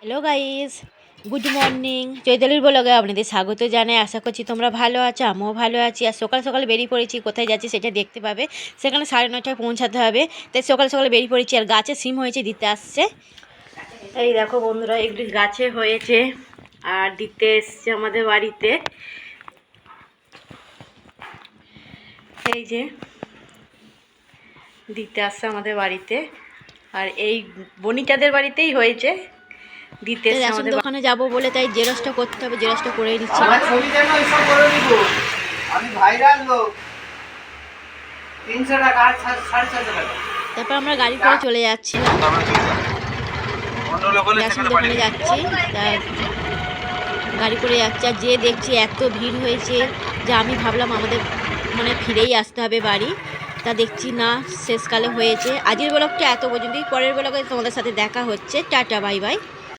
Hello guys, good morning. চৈতালির ব্লগে আপনাদের স্বাগত জানাই। আশা করছি তোমরা ভালো আছো, আমিও ভালো আছি। আর সকাল সকাল বেরিয়ে পড়েছি, কোথায় যাচ্ছি সেটা দেখতে পাবে। সেখানে 9:30টায় পৌঁছাতে হবে, তাই সকাল সকাল বেরিয়ে পড়েছি। আর গাছে সিম হয়েছে, দিতে আসছে। এই দেখো বন্ধুরা, এগুলি গাছে হয়েছে আর দিতে এসছে আমাদের বাড়িতে। এই যে দিতে আসছে আমাদের বাড়িতে, আর এই বনিটাদের বাড়িতেই হয়েছে। দিতে এসছে আমাদের দোকানে যাব বলে, তাই জেরক্সটা করতে হবে, জেরক্সটা করে নিচ্ছি। তারপর আমরা গাড়ি করে চলে যাচ্ছি, দোকানে যাচ্ছি। গাড়ি করে যাচ্ছি, আর যে দেখছি এত ভিড় হয়েছে যে আমি ভাবলাম আমাদের মানে ফিরেই আসতে হবে বাড়ি। তা দেখছি না, শেষকালে হয়েছে। আজকের ব্লগটা এত পর্যন্তই। পরের ব্লগে তোমাদের সাথে দেখা হচ্ছে। Tata, bye bye.